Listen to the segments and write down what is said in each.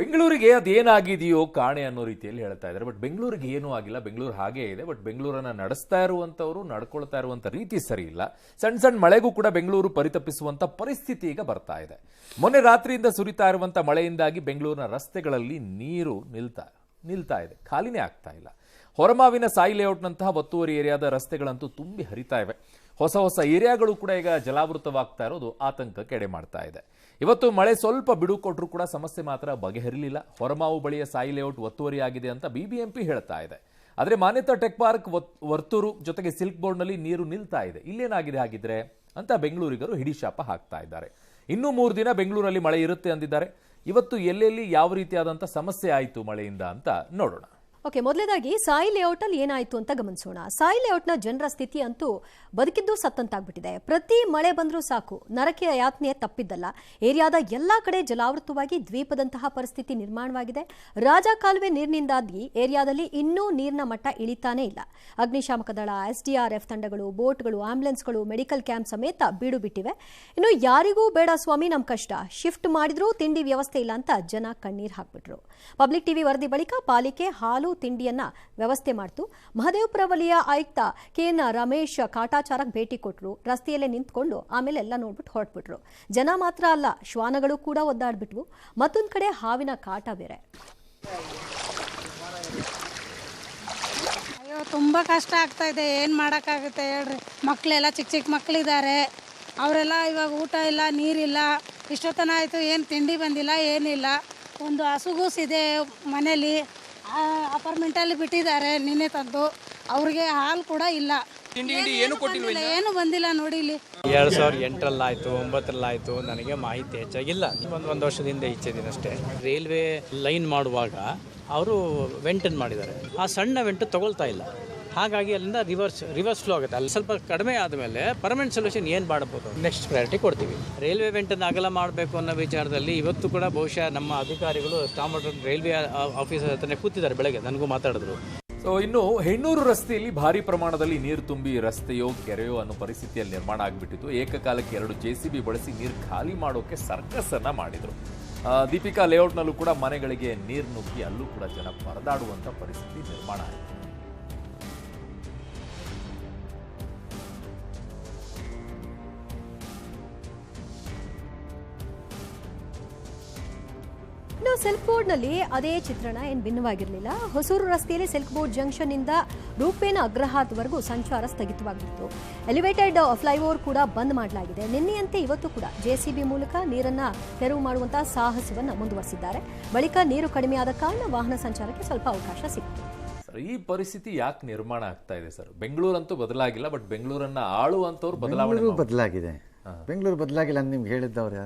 ಬೆಂಗಳೂರಿಗೆ ಅದೇನಾಗಿದೆಯೋ ಕಾಣೆ ಅನ್ನೋ ರೀತಿಯಲ್ಲಿ ಹೇಳ್ತಾ ಇದ್ದಾರೆ. ಬಟ್ ಬೆಂಗಳೂರಿಗೆ ಏನೂ ಆಗಿಲ್ಲ, ಬೆಂಗಳೂರು ಹಾಗೇ ಇದೆ. ಬಟ್ ಬೆಂಗಳೂರನ್ನ ನಡೆಸ್ತಾ ಇರುವಂತವರು ನಡ್ಕೊಳ್ತಾ ಇರುವಂತ ರೀತಿ ಸರಿ ಇಲ್ಲ. ಸಣ್ಣ ಸಣ್ಣ ಮಳೆಗೂ ಕೂಡ ಬೆಂಗಳೂರು ಪರಿತಪಿಸುವಂತ ಪರಿಸ್ಥಿತಿ ಈಗ ಬರ್ತಾ ಇದೆ. ಮೊನ್ನೆ ರಾತ್ರಿಯಿಂದ ಸುರಿತಾ ಇರುವಂತ ಮಳೆಯಿಂದಾಗಿ ಬೆಂಗಳೂರಿನ ರಸ್ತೆಗಳಲ್ಲಿ ನೀರು ನಿಲ್ತಾ ಇದೆ, ಖಾಲಿನೇ ಆಗ್ತಾ ಇಲ್ಲ. ಹೊರಮಾವಿನ ಸಾಯಿ ಲೇಔಟ್ನಂತಹ ಒತ್ತುವರಿ ಏರಿಯಾದ ರಸ್ತೆಗಳಂತೂ ತುಂಬಿ ಹರಿತಾ ಇವೆ. ಹೊಸ ಹೊಸ ಏರಿಯಾಗಳು ಕೂಡ ಈಗ ಜಲಾವೃತವಾಗ್ತಾ ಇರೋದು ಆತಂಕಕ್ಕೆ ಎಡೆ ಮಾಡ್ತಾ ಇದೆ. ಇವತ್ತು ಮಳೆ ಸ್ವಲ್ಪ ಬಿಡು ಕೊಟ್ಟರು ಕೂಡ ಸಮಸ್ಯೆ ಮಾತ್ರ ಬಗೆಹರಿಲಿಲ್ಲ. ಹೊರಮಾವು ಬಳಿಯ ಸಾಯಿ ಲೇಔಟ್ ಒತ್ತುವರಿಯಾಗಿದೆ ಅಂತ ಬಿಬಿಎಂಪಿ ಹೇಳ್ತಾ ಇದೆ. ಆದರೆ ಮಾನ್ಯತಾ ಟೆಕ್ ಪಾರ್ಕ್, ವರ್ತೂರು ಜೊತೆಗೆ ಸಿಲ್ಕ್ ಬೋರ್ಡ್ನಲ್ಲಿ ನೀರು ನಿಲ್ತಾ ಇದೆ. ಇಲ್ಲೇನಾಗಿದೆ ಹಾಗಿದ್ರೆ ಅಂತ ಬೆಂಗಳೂರಿಗರು ಹಿಡಿಶಾಪ ಹಾಕ್ತಾ ಇದ್ದಾರೆ. ಇನ್ನೂ 3 ದಿನ ಬೆಂಗಳೂರಲ್ಲಿ ಮಳೆ ಇರುತ್ತೆ ಅಂದಿದ್ದಾರೆ. ಇವತ್ತು ಎಲ್ಲೆಲ್ಲಿ ಯಾವ ರೀತಿಯಾದಂಥ ಸಮಸ್ಯೆ ಆಯಿತು ಮಳೆಯಿಂದ ಅಂತ ನೋಡೋಣ. ಓಕೆ, ಮೊದಲೇದಾಗಿ ಸಾಯಿ ಲೇಔಟ್ ಅಲ್ಲಿ ಏನಾಯ್ತು ಅಂತ ಗಮನಿಸೋಣ. ಸಾಯಿ ಲೇಔಟ್ನ ಜನರ ಸ್ಥಿತಿ ಅಂತೂ ಬದುಕಿದ್ದು ಸತ್ತಂತಾಗ್ಬಿಟ್ಟಿದೆ. ಪ್ರತಿ ಮಳೆ ಬಂದರೂ ಸಾಕು, ನರಕಿಯ ಯಾತನೆ ತಪ್ಪಿದ್ದಲ್ಲ. ಏರಿಯಾದ ಎಲ್ಲಾ ಕಡೆ ಜಲಾವೃತವಾಗಿ ದ್ವೀಪದಂತಹ ಪರಿಸ್ಥಿತಿ ನಿರ್ಮಾಣವಾಗಿದೆ. ರಾಜ ಕಾಲುವೆ ನೀರಿನಿಂದಾಗಿ ಏರಿಯಾದಲ್ಲಿ ಇನ್ನೂ ನೀರಿನ ಮಟ್ಟ ಇಳಿತಾನೇ ಇಲ್ಲ. ಅಗ್ನಿಶಾಮಕ ದಳ, SDRF ತಂಡಗಳು, ಬೋಟ್ಗಳು, ಆಂಬ್ಯುಲೆನ್ಸ್ಗಳು, ಮೆಡಿಕಲ್ ಕ್ಯಾಂಪ್ ಸಮೇತ ಬೀಡು ಬಿಟ್ಟಿವೆ. ಇನ್ನು ಯಾರಿಗೂ ಬೇಡ ಸ್ವಾಮಿ ನಮ್ ಕಷ್ಟ, ಶಿಫ್ಟ್ ಮಾಡಿದ್ರೂ ತಿಂಡಿ ವ್ಯವಸ್ಥೆ ಇಲ್ಲ ಅಂತ ಜನ ಕಣ್ಣೀರ್ ಹಾಕ್ಬಿಟ್ರು. ಪಬ್ಲಿಕ್ ಟಿವಿ ವರದಿ ಬಳಿಕ ಪಾಲಿಕೆ ಹಾಲು ತಿಂಡಿಯನ್ನ ವ್ಯವಸ್ಥೆ ಮಾಡ್ತು. ಮಹದೇವಪುರ ವಲಯ ಆಯುಕ್ತ KN ರಮೇಶ್ ಕಾಟಾಚಾರಕ್ಕೆ ಭೇಟಿ ಕೊಟ್ಟರು. ರಸ್ತೆಯಲ್ಲೇ ನಿಂತ್ಕೊಂಡು ಆಮೇಲೆ ಎಲ್ಲ ನೋಡ್ಬಿಟ್ಟು ಹೊರಟ್ಬಿಟ್ರು. ಜನ ಮಾತ್ರ ಅಲ್ಲ, ಶ್ವಾನಗಳು ಕೂಡ ಒದ್ದಾಡ್ಬಿಟ್ವು. ಮತ್ತೊಂದ್ ಕಡೆ ಹಾವಿನ ಕಾಟ ಬೇರೆ. ಅಯ್ಯೋ, ತುಂಬ ಕಷ್ಟ ಆಗ್ತಾ ಇದೆ. ಏನು ಮಾಡೋಕ್ಕಾಗುತ್ತೆ ಹೇಳ್ರಿ. ಮಕ್ಕಳೆಲ್ಲ ಚಿಕ್ಕ ಮಕ್ಕಳಿದ್ದಾರೆ. ಅವರೆಲ್ಲ ಇವಾಗ ಊಟ ಇಲ್ಲ, ನೀರಿಲ್ಲ. ಇಷ್ಟೊತ್ತನ ಆಯಿತು, ಏನು ತಿಂಡಿ ಬಂದಿಲ್ಲ, ಏನಿಲ್ಲ. ಒಂದು ಹಸುಗೂಸಿದೆ ಮನೇಲಿ, ಅಪಾರ್ಟ್ಮೆಂಟಲ್ಲಿ ಬಿಟ್ಟಿದ್ದಾರೆ ನಿನ್ನೆ ತಂದು. ಅವ್ರಿಗೆ ಹಾಲು ಕೂಡ ಇಲ್ಲ, ಏನು ಬಂದಿಲ್ಲ ನೋಡಿ. ಇಲ್ಲಿ 2008ರಲ್ಲಾಯಿತು, 9ರಲ್ಲಾಯಿತು, ನನಗೆ ಮಾಹಿತಿ ಹೆಚ್ಚಾಗಿಲ್ಲ. ಒಂದು ವರ್ಷದಿಂದ ಈಚೆದಿನಷ್ಟೇ. ರೈಲ್ವೆ ಲೈನ್ ಮಾಡುವಾಗ ಅವರು ವೆಂಟನ್ ಮಾಡಿದ್ದಾರೆ. ಆ ಸಣ್ಣ ವೆಂಟ್ ತಗೊಳ್ತಾ ಇಲ್ಲ. ಹಾಗಾಗಿ ಅಲ್ಲಿಂದ ರಿವರ್ಸ್ ಫ್ಲೋ ಆಗುತ್ತೆ. ಅಲ್ಲಿ ಸ್ವಲ್ಪ ಕಡಿಮೆ ಆದಮೇಲೆ ಪರ್ಮನೆಂಟ್ ಸೊಲ್ಯೂಷನ್ ಏನು ಮಾಡಬಹುದು, ನೆಕ್ಸ್ಟ್ ಪ್ರಯಾರಿಟಿ ಕೊಡ್ತೀವಿ. ರೈಲ್ವೆ ವೆಂಟನ್ನು ಅಗಲ ಮಾಡಬೇಕು ಅನ್ನೋ ವಿಚಾರದಲ್ಲಿ ಇವತ್ತು ಕೂಡ ಬಹುಶಃ ನಮ್ಮ ಅಧಿಕಾರಿಗಳು ರೈಲ್ವೆ ಆಫೀಸರ್ ಹತ್ರನೇ ಕೂತಿದ್ದಾರೆ. ಬೆಳಗ್ಗೆ ನನಗೂ ಮಾತಾಡಿದ್ರು. ಸೊ ಇನ್ನು ಹೆಣ್ಣೂರು ರಸ್ತೆಯಲ್ಲಿ ಭಾರಿ ಪ್ರಮಾಣದಲ್ಲಿ ನೀರು ತುಂಬಿ ರಸ್ತೆಯೋ ಕೆರೆಯೋ ಅನ್ನೋ ಪರಿಸ್ಥಿತಿಯಲ್ಲಿ ನಿರ್ಮಾಣ ಆಗಿಬಿಟ್ಟಿತ್ತು. ಏಕಕಾಲಕ್ಕೆ 2 JCB ಬಳಸಿ ನೀರು ಖಾಲಿ ಮಾಡೋಕೆ ಸರ್ಕಸ್ ಅನ್ನ ಮಾಡಿದ್ರು. ದೀಪಿಕಾ ಲೇಔಟ್ನಲ್ಲೂ ಕೂಡ ಮನೆಗಳಿಗೆ ನೀರು ನುಗ್ಗಿ ಅಲ್ಲೂ ಕೂಡ ಜನ ಪರದಾಡುವಂತ ಪರಿಸ್ಥಿತಿ ನಿರ್ಮಾಣ ಆಯಿತು. ಇನ್ನು ಸಿಲ್ಕ್ ಬೋರ್ಡ್ನಲ್ಲಿ ಅದೇ ಚಿತ್ರಣ ಏನು ಭಿನ್ನವಾಗಿರಲಿಲ್ಲ. ಹೊಸೂರು ರಸ್ತೆಯಲ್ಲಿ ಸಿಲ್ಕ್ ಬೋರ್ಡ್ ಜಂಕ್ಷನ್ ಇಂದ ರೂಪೇನ ಅಗ್ರಹಾರದವರೆಗೂ ಸಂಚಾರ ಸ್ಥಗಿತವಾಗಿತ್ತು. ಎಲಿವೇಟೆಡ್ ಫ್ಲೈಓವರ್ ಕೂಡ ಬಂದ್ ಮಾಡಲಾಗಿದೆ. ನಿನ್ನೆಯಂತೆ ಇವತ್ತು ಕೂಡ JCB ಮೂಲಕ ನೀರನ್ನ ತೆರವು ಮಾಡುವಂತಹ ಸಾಹಸವನ್ನ ಮುಂದುವರೆಸಿದ್ದಾರೆ. ಬಳಿಕ ನೀರು ಕಡಿಮೆಯಾದ ಕಾರಣ ವಾಹನ ಸಂಚಾರಕ್ಕೆ ಸ್ವಲ್ಪ ಅವಕಾಶ ಸಿಕ್ತು. ಈ ಪರಿಸ್ಥಿತಿ ಯಾಕೆ ನಿರ್ಮಾಣ ಆಗ್ತಾ ಇದೆ ಸರ್? ಬೆಂಗಳೂರಂತೂ ಬದಲಾಗಿಲ್ಲ, ಬಟ್ ಬೆಂಗಳೂರನ್ನ ಆಳುವಂತವ್ರು ಬದಲಾಗಿದೆ. ಬೆಂಗಳೂರು ಬದಲಾಗಿಲ್ಲ ಅಂತ ನಿಮ್ಗೆ ಹೇಳಿದ್ದವ್ರು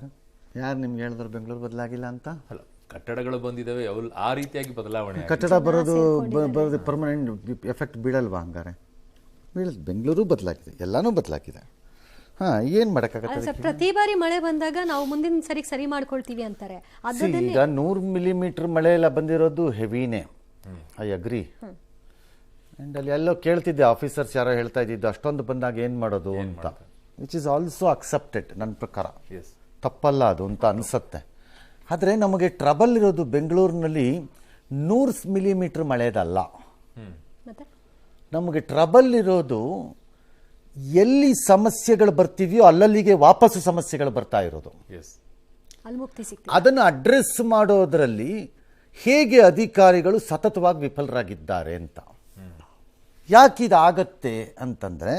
ಯಾರು ನಿಮ್ಗೆ ಹೇಳಿದ್ರು ಬೆಂಗಳೂರು ಬದಲಾಗಿಲ್ಲ ಅಂತ? ಅಲ್ಲ, ಕಟ್ಟಡಗಳು ಬಂದಿದ್ದಾವೆ, ಆ ರೀತಿಯಾಗಿ ಬದಲಾವಣೆ. ಕಟ್ಟಡ ಬರೋದು ಪರ್ಮನೆಂಟ್ ಎಫೆಕ್ಟ್ ಬೀಳಲ್ವಾ? ಹಂಗಾರೆ ಬೀಳಲ್. ಬೆಂಗಳೂರು ಬದಲಾಗಿದೆ, ಎಲ್ಲಾನು ಬದಲಾಗಿದೆ. ಏನ್ ಮಾಡಕ್ಕಾಗತ್ತೆ? ಪ್ರತಿ ಬಾರಿ ಮಳೆ ಬಂದಾಗ ನಾವು ಮುಂದಿನ ಸರಿ ಮಾಡ್ಕೊಳ್ತೀವಿ ಅಂತಾರೆ. ಈಗ 100 ಮಿಲಿಮೀಟರ್ ಮಳೆ ಎಲ್ಲ ಬಂದಿರೋದು ಹೆವಿನೇ, ಐ ಅಗ್ರಿ. ಅಂಡ್ ಅಲ್ಲಿ ಎಲ್ಲೋ ಕೇಳ್ತಿದ್ದೆ, ಆಫೀಸರ್ಸ್ ಯಾರೋ ಹೇಳ್ತಾ ಇದ್ದಿದ್ದು ಅಷ್ಟೊಂದು ಬಂದಾಗ ಏನ್ ಮಾಡೋದು ಅಂತ, ವಿಚ್ ಇಸ್ ಆಲ್ಸೋ ಅಕ್ಸೆಪ್ಟೆಡ್. ನನ್ನ ಪ್ರಕಾರ ತಪ್ಪಲ್ಲ ಅದು ಅಂತ ಅನ್ಸುತ್ತೆ. ಆದರೆ ನಮಗೆ ಟ್ರಬಲ್ ಇರೋದು ಬೆಂಗಳೂರಿನಲ್ಲಿ 100 ಮಿಲಿಮೀಟರ್ ಮಳೆದಲ್ಲ. ನಮಗೆ ಟ್ರಬಲ್ ಇರೋದು ಎಲ್ಲಿ ಸಮಸ್ಯೆಗಳು ಬರ್ತಿದೆಯೋ ಅಲ್ಲಲ್ಲಿಗೆ ವಾಪಸ್ಸು ಸಮಸ್ಯೆಗಳು ಬರ್ತಾ ಇರೋದು. ಅದನ್ನು ಅಡ್ರೆಸ್ ಮಾಡೋದರಲ್ಲಿ ಹೇಗೆ ಅಧಿಕಾರಿಗಳು ಸತತವಾಗಿ ವಿಫಲರಾಗಿದ್ದಾರೆ ಅಂತ. ಯಾಕಿದಾಗತ್ತೆ ಅಂತಂದ್ರೆ,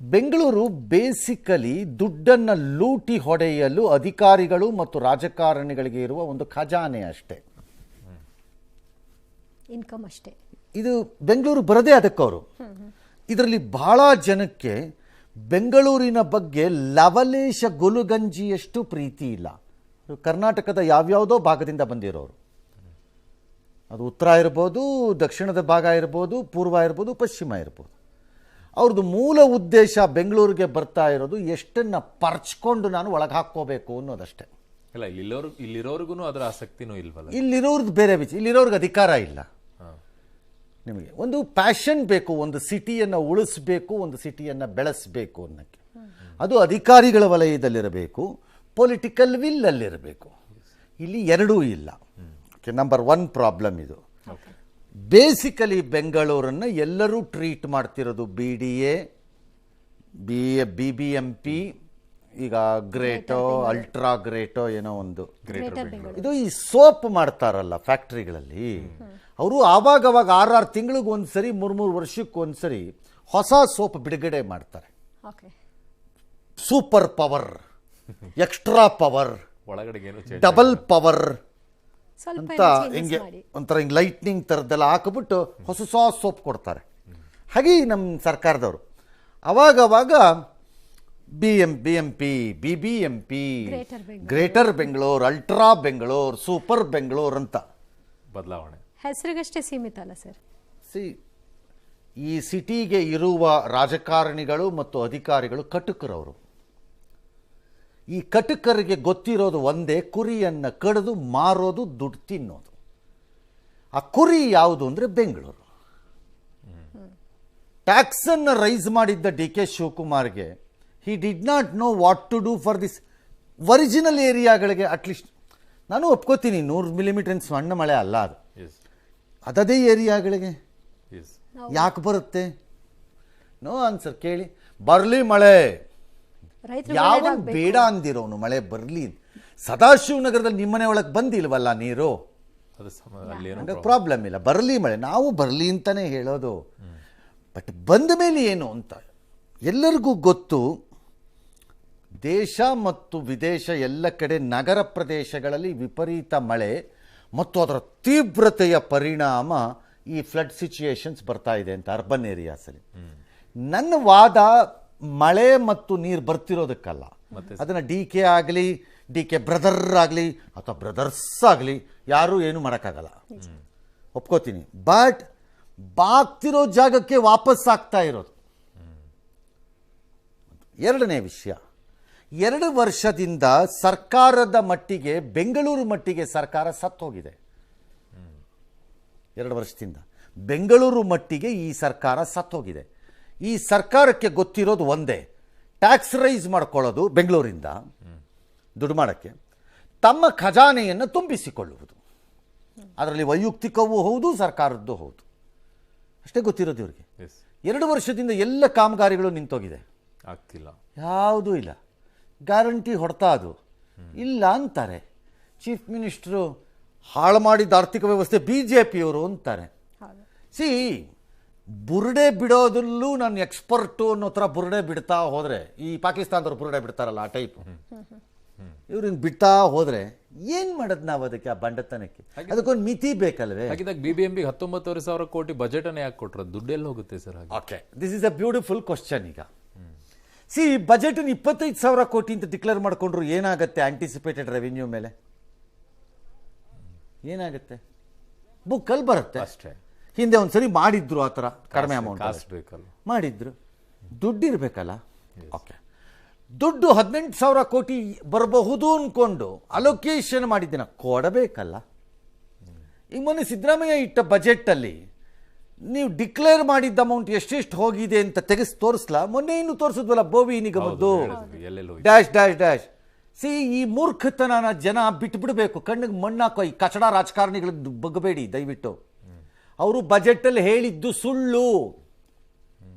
ಬೆಂಗಳೂರು ಬೇಸಿಕಲಿ ದುಡ್ಡನ್ನು ಲೂಟಿ ಹೊಡೆಯಲು ಅಧಿಕಾರಿಗಳು ಮತ್ತು ರಾಜಕಾರಣಿಗಳಿಗೆ ಇರುವ ಒಂದು ಖಜಾನೆ ಅಷ್ಟೇ, ಇನ್ಕಮ್ ಅಷ್ಟೇ. ಇದು ಬೆಂಗಳೂರು ಬರದೇ ಅದಕ್ಕವರು. ಇದರಲ್ಲಿ ಬಹಳ ಜನಕ್ಕೆ ಬೆಂಗಳೂರಿನ ಬಗ್ಗೆ ಲವಲೇಶ ಗುಲುಗಂಜಿಯಷ್ಟು ಪ್ರೀತಿ ಇಲ್ಲ. ಕರ್ನಾಟಕದ ಯಾವ್ಯಾವುದೋ ಭಾಗದಿಂದ ಬಂದಿರೋರು, ಅದು ಉತ್ತರ ಇರ್ಬೋದು, ದಕ್ಷಿಣದ ಭಾಗ ಇರ್ಬೋದು, ಪೂರ್ವ ಇರ್ಬೋದು, ಪಶ್ಚಿಮ ಇರ್ಬೋದು. ಅವ್ರದ್ದು ಮೂಲ ಉದ್ದೇಶ ಬೆಂಗಳೂರಿಗೆ ಬರ್ತಾ ಇರೋದು ಎಷ್ಟನ್ನ ಪರ್ಚ್ಕೊಂಡು ನಾನು ಒಳಗೆ ಹಾಕೋಬೇಕು ಅನ್ನೋದಷ್ಟೇ. ಇಲ್ಲ, ಇಲ್ಲಿರೋರ್ಗು ಅದರ ಆಸಕ್ತಿನೂ ಇಲ್ವಲ್ಲ. ಇಲ್ಲಿರೋರ್ದು ಬೇರೆ ವಿಚಾರ. ಇಲ್ಲಿರೋರ್ಗೆ ಅಧಿಕಾರ ಇಲ್ಲ. ನಿಮಗೆ ಒಂದು ಪ್ಯಾಷನ್ ಬೇಕು, ಒಂದು ಸಿಟಿಯನ್ನು ಉಳಿಸ್ಬೇಕು, ಒಂದು ಸಿಟಿಯನ್ನು ಬೆಳೆಸಬೇಕು ಅನ್ನೋಕ್ಕೆ. ಅದು ಅಧಿಕಾರಿಗಳ ವಲಯದಲ್ಲಿರಬೇಕು, ಪೊಲಿಟಿಕಲ್ ವಿಲ್ ಅಲ್ಲಿರಬೇಕು. ಇಲ್ಲಿ ಎರಡೂ ಇಲ್ಲ. ನಂಬರ್ 1 ಪ್ರಾಬ್ಲಮ್ ಇದು. ಬೇಸಿಕಲಿ ಬೆಂಗಳೂರನ್ನು ಎಲ್ಲರೂ ಟ್ರೀಟ್ ಮಾಡ್ತಿರೋದು BDA, BBMP, ಈಗ ಗ್ರೇಟೋ, ಅಲ್ಟ್ರಾ ಗ್ರೇಟೋ ಏನೋ ಒಂದು. ಇದು ಈ ಸೋಪ್ ಮಾಡ್ತಾರಲ್ಲ ಫ್ಯಾಕ್ಟ್ರಿಗಳಲ್ಲಿ, ಅವರು ಆವಾಗವಾಗ 6 ತಿಂಗಳಿಗೆ ಒಂದ್ಸರಿ 3 ವರ್ಷಕ್ಕೆ ಒಂದ್ಸರಿ ಹೊಸ ಸೋಪ್ ಬಿಡುಗಡೆ ಮಾಡ್ತಾರೆ. ಸೂಪರ್ ಪವರ್, ಎಕ್ಸ್ಟ್ರಾ ಪವರ್, ಒಳಗಡೆ ಡಬಲ್ ಪವರ್ ಅಂತ ಹಿಂಗೆ ಒಂಥರ ಹಿಂಗೆ ಲೈಟ್ನಿಂಗ್ ಥರದ್ದೆಲ್ಲ ಹಾಕಿಬಿಟ್ಟು ಹೊಸ ಸೋಪ್ ಕೊಡ್ತಾರೆ. ಹಾಗೆ ನಮ್ಮ ಸರ್ಕಾರದವರು ಅವಾಗವಾಗ BMP, BBMP, greater Bengaluru, ultra Bengaluru, super Bengaluru ಅಂತ ಬದಲಾವಣೆ. ಹೆಸರಿಗಷ್ಟೇ ಸೀಮಿತ ಅಲ್ಲ ಸರ್. ಈ ಸಿಟಿಗೆ ಇರುವ ರಾಜಕಾರಣಿಗಳು ಮತ್ತು ಅಧಿಕಾರಿಗಳು ಕಟುಕರವರು. ಈ ಕಟುಕರಿಗೆ ಗೊತ್ತಿರೋದು ಒಂದೇ, ಕುರಿಯನ್ನು ಕಡಿದು ಮಾರೋದು, ದುಡ್ಡು ತಿನ್ನೋದು. ಆ ಕುರಿ ಯಾವುದು ಅಂದರೆ ಬೆಂಗಳೂರು. ಟ್ಯಾಕ್ಸನ್ನು ರೈಸ್ ಮಾಡಿದ್ದ DK ಶಿವಕುಮಾರ್ಗೆ he did not know what to do for this original ಏರಿಯಾಗಳಿಗೆ. ಅಟ್ಲೀಸ್ಟ್ ನಾನು ಒಪ್ಕೋತೀನಿ 100 ಮಿಲಿಮೀಟರ್ ಸಣ್ಣ ಮಳೆ ಅಲ್ಲ ಅದು, ಅದದೇ ಏರಿಯಾಗಳಿಗೆ ಯಾಕೆ ಬರುತ್ತೆ? No answer. ಕೇಳಿ, ಬರಲಿ ಮಳೆ, ಯಾವ ಬೇಡ ಅಂದಿರೋನು ಮಳೆ ಬರಲಿ. ಸದಾಶಿವನಗರದಲ್ಲಿ ನಿಮ್ಮನೆ ಒಳಗೆ ಬಂದಿಲ್ವಲ್ಲ ನೀರು, ಪ್ರಾಬ್ಲಮ್ ಇಲ್ಲ, ಬರಲಿ ಮಳೆ, ನಾವು ಬರಲಿ ಅಂತಾನೆ ಹೇಳೋದು. ಬಟ್ ಬಂದ ಮೇಲೆ ಏನು ಅಂತ ಎಲ್ಲರಿಗೂ ಗೊತ್ತು. ದೇಶ ಮತ್ತು ವಿದೇಶ ಎಲ್ಲ ಕಡೆ ನಗರ ಪ್ರದೇಶಗಳಲ್ಲಿ ವಿಪರೀತ ಮಳೆ ಮತ್ತು ಅದರ ತೀವ್ರತೆಯ ಪರಿಣಾಮ ಈ ಫ್ಲಡ್ ಸಿಚುಯೇಷನ್ಸ್ ಬರ್ತಾ ಇದೆ ಅಂತ ಅರ್ಬನ್ ಏರಿಯಾಸಲ್ಲಿ. ನನ್ನ ವಾದ ಮಳೆ ಮತ್ತು ನೀರು ಬರ್ತಿರೋದಕ್ಕಲ್ಲ, ಅದನ್ನು DK ಆಗಲಿ, DK ಬ್ರದರ್ ಆಗಲಿ ಅಥವಾ ಬ್ರದರ್ಸ್ ಆಗಲಿ ಯಾರೂ ಏನು ಮಾಡೋಕ್ಕಾಗಲ್ಲ, ಒಪ್ಕೋತೀನಿ. ಬಟ್ ಬಾಗ್ತಿರೋ ಜಾಗಕ್ಕೆ ವಾಪಸ್ ಆಗ್ತಾ ಇರೋದು. ಎರಡನೇ ವಿಷಯ, 2 ವರ್ಷದಿಂದ ಸರ್ಕಾರದ ಮಟ್ಟಿಗೆ, ಬೆಂಗಳೂರು ಮಟ್ಟಿಗೆ ಸರ್ಕಾರ ಸತ್ತೋಗಿದೆ. 2 ವರ್ಷದಿಂದ ಬೆಂಗಳೂರು ಮಟ್ಟಿಗೆ ಈ ಸರ್ಕಾರ ಸತ್ತೋಗಿದೆ. ಈ ಸರ್ಕಾರಕ್ಕೆ ಗೊತ್ತಿರೋದು ಒಂದೇ, ಟ್ಯಾಕ್ಸ್ ರೈಸ್ ಮಾಡ್ಕೊಳ್ಳೋದು ಬೆಂಗಳೂರಿಂದ ದುಡ್ಡು ಮಾಡೋಕ್ಕೆ, ತಮ್ಮ ಖಜಾನೆಯನ್ನು ತುಂಬಿಸಿಕೊಳ್ಳುವುದು. ಅದರಲ್ಲಿ ವೈಯಕ್ತಿಕವೂ ಹೌದು, ಸರ್ಕಾರದ್ದು ಹೌದು. ಅಷ್ಟೇ ಗೊತ್ತಿರೋದು ಇವರಿಗೆ. 2 ವರ್ಷದಿಂದ ಎಲ್ಲ ಕಾಮಗಾರಿಗಳು ನಿಂತೋಗಿದೆ, ಆಗ್ತಿಲ್ಲ, ಯಾವುದೂ ಇಲ್ಲ. ಗ್ಯಾರಂಟಿ ಹೊಡ್ತಾ ಅದು ಇಲ್ಲ ಅಂತಾರೆ. ಚೀಫ್ ಮಿನಿಸ್ಟ್ರು ಹಾಳು ಮಾಡಿದ ಆರ್ಥಿಕ ವ್ಯವಸ್ಥೆ BJPಯವರು ಅಂತಾರೆ. ಬುರುಡೆ ಬಿಡೋದಲ್ಲೂ ನಾನು ಎಕ್ಸ್ಪರ್ಟು ಅನ್ನೋ ಥರ ಬುರುಡೆ ಬಿಡ್ತಾ ಹೋದರೆ, ಈ ಪಾಕಿಸ್ತಾನದವ್ರು ಬುರುಡೆ ಬಿಡ್ತಾರಲ್ಲ ಆ ಟೈಪ್, ಇವ್ರನ್ನ ಬಿಡ್ತಾ ಹೋದರೆ ಏನು ಮಾಡೋದು ನಾವು ಅದಕ್ಕೆ? ಆ ಬಂಡತನಕ್ಕೆ ಅದಕ್ಕೊಂದು ಮಿತಿ ಬೇಕಲ್ವೇ? ಹಾಗಿದ್ದಾಗ BBMP 19,000 ಕೋಟಿ ಬಜೆಟ್ ಅನ್ನು ಯಾಕೆ ಕೊಟ್ಟರು? ದುಡ್ಡೆಲ್ಲ ಹೋಗುತ್ತೆ sir? Okay, this is a beautiful question. ಈಗ ಬಜೆಟನ್ನು 25,000 ಕೋಟಿ ಅಂತ ಡಿಕ್ಲೇರ್ ಮಾಡಿಕೊಂಡ್ರು ಏನಾಗುತ್ತೆ? ಆಂಟಿಸಿಪೇಟೆಡ್ ರೆವಿನ್ಯೂ ಮೇಲೆ ಏನಾಗುತ್ತೆ? ಬುಕ್ಕಲ್ಲಿ ಬರುತ್ತೆ ಅಷ್ಟೇ. ಹಿಂದೆ ಒಂದ್ಸರಿ ಮಾಡಿದ್ರು ಆ ಥರ, ಕಡಿಮೆ ಅಮೌಂಟ್ ಬೇಕಲ್ಲ, ಮಾಡಿದ್ರು. ದುಡ್ಡು ಇರಬೇಕಲ್ಲ. ಓಕೆ, ದುಡ್ಡು 18,000 ಕೋಟಿ ಬರಬಹುದು ಅಂದ್ಕೊಂಡು ಅಲೋಕೇಶನ್ ಮಾಡಿದ್ದೀನ, ಕೊಡಬೇಕಲ್ಲ. ಈಗ ಮೊನ್ನೆ ಸಿದ್ದರಾಮಯ್ಯ ಇಟ್ಟ ಬಜೆಟಲ್ಲಿ ನೀವು ಡಿಕ್ಲೇರ್ ಮಾಡಿದ್ದ ಅಮೌಂಟ್ ಎಷ್ಟೆಷ್ಟು ಹೋಗಿದೆ ಅಂತ ತೆಗೆಸಿ ತೋರಿಸ್ಲಾ? ಮೊನ್ನೆ ಇನ್ನು ತೋರಿಸಿದ್ವಲ್ಲ ಬೋವಿ ನಿಗಮದ್ದು ಡ್ಯಾಶ್ ಡ್ಯಾಶ್ ಡ್ಯಾಶ್. ಈ ಮೂರ್ಖತನ ಜನ ಬಿಟ್ಬಿಡ್ಬೇಕು, ಕಣ್ಣಿಗೆ ಮಣ್ಣಾಕೋ. ಈ ಕಚಡ ರಾಜಕಾರಣಿಗಳಿಗೆ ಬಗ್ಗಬೇಡಿ ದಯವಿಟ್ಟು. ಅವರು ಬಜೆಟಲ್ಲಿ ಹೇಳಿದ್ದು ಸುಳ್ಳು.